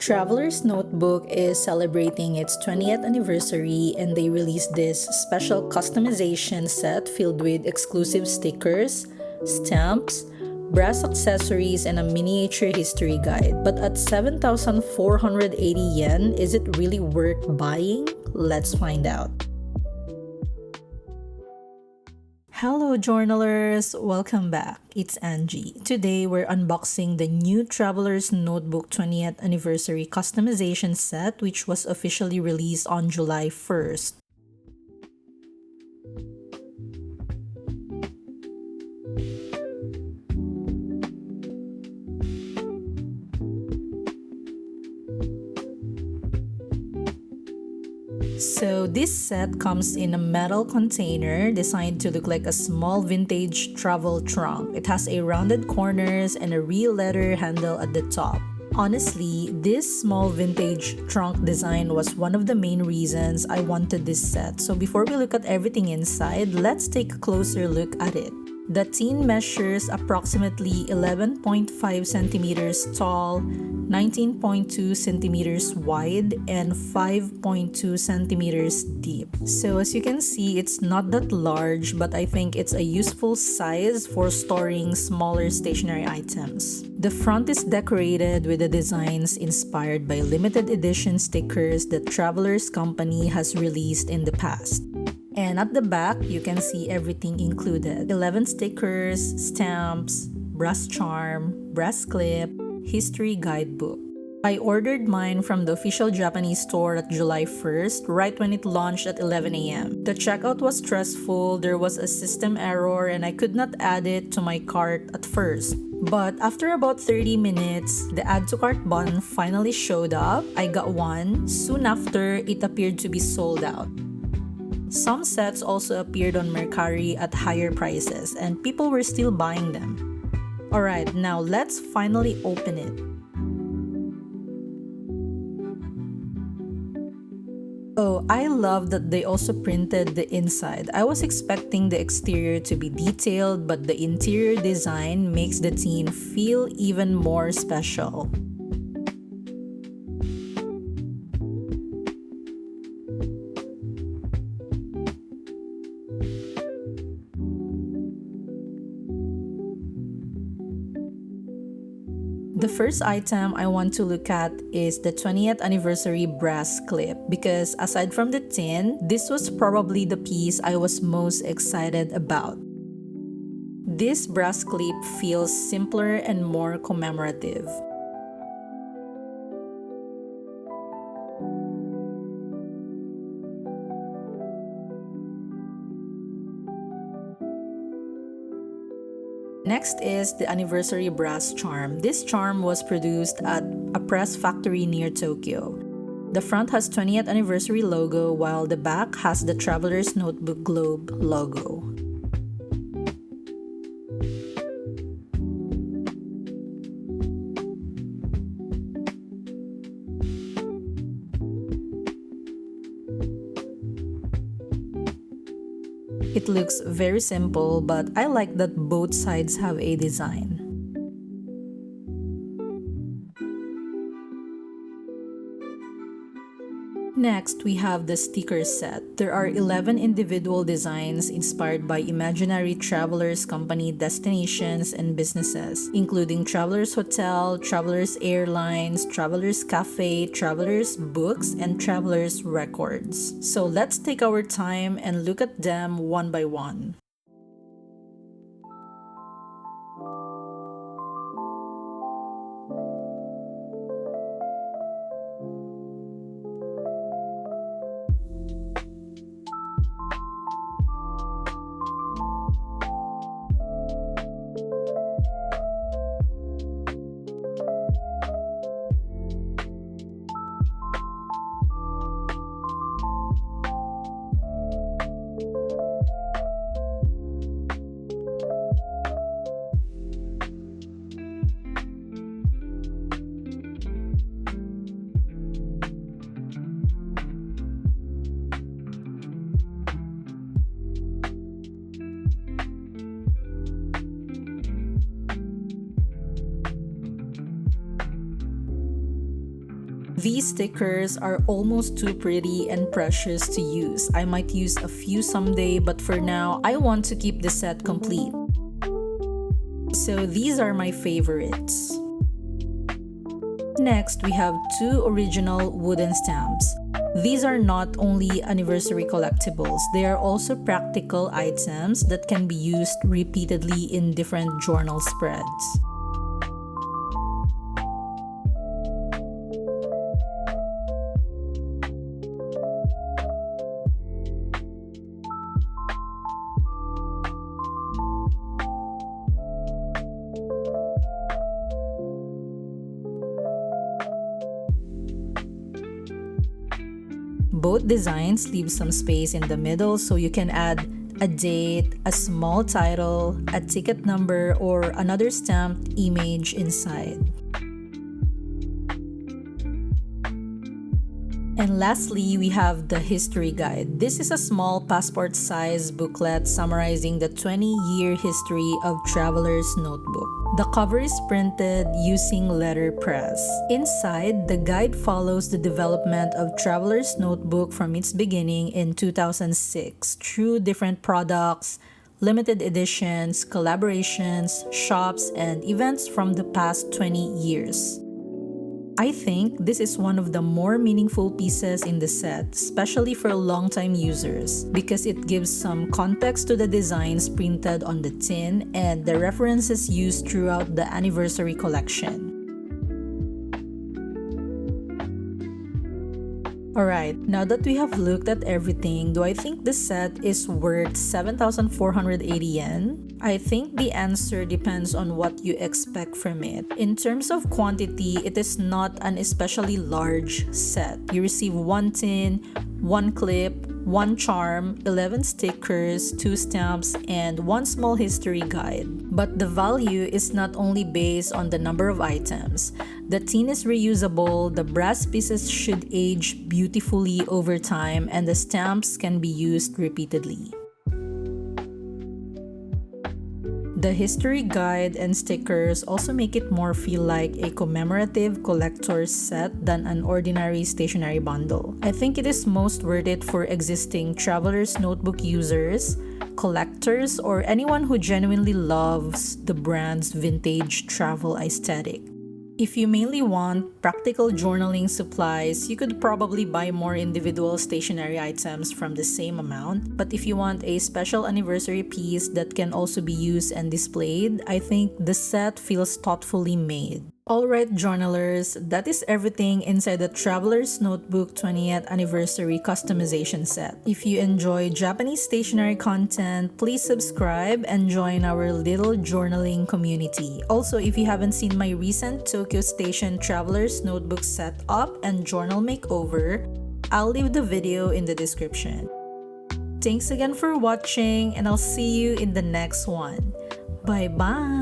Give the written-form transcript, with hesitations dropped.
Traveler's Notebook is celebrating its 20th anniversary and they released this special customization set filled with exclusive stickers, stamps, brass accessories, and a miniature history guide. But at 7,480 yen, is it really worth buying? Let's find out. Hello journalers, welcome back. It's Angie. Today we're unboxing the new Traveler's Notebook 20th Anniversary Customization Set which was officially released on July 1st. So this set comes in a metal container designed to look like a small vintage travel trunk. It has a rounded corners and a real leather handle at the top. Honestly, this small vintage trunk design was one of the main reasons I wanted this set. So before we look at everything inside, let's take a closer look at it. The tin measures approximately 11.5 centimeters tall, 19.2 centimeters wide, and 5.2 centimeters deep. So as you can see, it's not that large, but I think it's a useful size for storing smaller stationery items. The front is decorated with the designs inspired by limited edition stickers that Travelers Company has released in the past. And at the back, you can see everything included. 11 stickers, stamps, brass charm, brass clip, history guidebook. I ordered mine from the official Japanese store at July 1st, right when it launched at 11 a.m. The checkout was stressful, there was a system error, and I could not add it to my cart at first. But after about 30 minutes, the add to cart button finally showed up. I got one. Soon after, it appeared to be sold out. Some sets also appeared on Mercari at higher prices and people were still buying them. Alright, now let's finally open it. Oh, I love that they also printed the inside. I was expecting the exterior to be detailed, but the interior design makes the tin feel even more special. The first item I want to look at is the 20th anniversary brass clip because aside from the tin, this was probably the piece I was most excited about. This brass clip feels simpler and more commemorative. Next is the anniversary brass charm. This charm was produced at a press factory near Tokyo. The front has 20th anniversary logo while the back has the Traveler's Notebook Globe logo. It looks very simple, but I like that both sides have a design. Next, we have the sticker set. There are 11 individual designs inspired by imaginary Travelers Company destinations and businesses, including Travelers Hotel, Travelers Airlines, Travelers Cafe, Travelers Books, and Travelers Records. So let's take our time and look at them one by one. These stickers are almost too pretty and precious to use. I might use a few someday, but for now, I want to keep the set complete. So these are my favorites. Next, we have 2 original wooden stamps. These are not only anniversary collectibles, they are also practical items that can be used repeatedly in different journal spreads. Both designs leave some space in the middle so you can add a date, a small title, a ticket number, or another stamped image inside. And lastly, we have the history guide. This is a small passport-sized booklet summarizing the 20-year history of Traveler's Notebook. The cover is printed using letterpress. Inside, the guide follows the development of Traveler's Notebook from its beginning in 2006 through different products, limited editions, collaborations, shops, and events from the past 20 years. I think this is one of the more meaningful pieces in the set, especially for longtime users, because it gives some context to the designs printed on the tin and the references used throughout the anniversary collection. Alright, now that we have looked at everything, do I think the set is worth 7,480 yen? I think the answer depends on what you expect from it. In terms of quantity, it is not an especially large set. You receive 1 tin, 1 clip, 1 charm, 11 stickers, 2 stamps, and 1 small history guide. But the value is not only based on the number of items. The tin is reusable, the brass pieces should age beautifully over time, and the stamps can be used repeatedly. The history guide and stickers also make it more feel like a commemorative collector's set than an ordinary stationery bundle. I think it is most worth it for existing Traveler's Notebook users, collectors, or anyone who genuinely loves the brand's vintage travel aesthetic. If you mainly want practical journaling supplies, you could probably buy more individual stationery items from the same amount. But if you want a special anniversary piece that can also be used and displayed, I think the set feels thoughtfully made. Alright journalers, that is everything inside the Traveler's Notebook 20th Anniversary Customization Set. If you enjoy Japanese stationery content, please subscribe and join our little journaling community. Also, if you haven't seen my recent Tokyo Station Traveler's Notebook setup and journal makeover, I'll leave the video in the description. Thanks again for watching, and I'll see you in the next one. Bye-bye!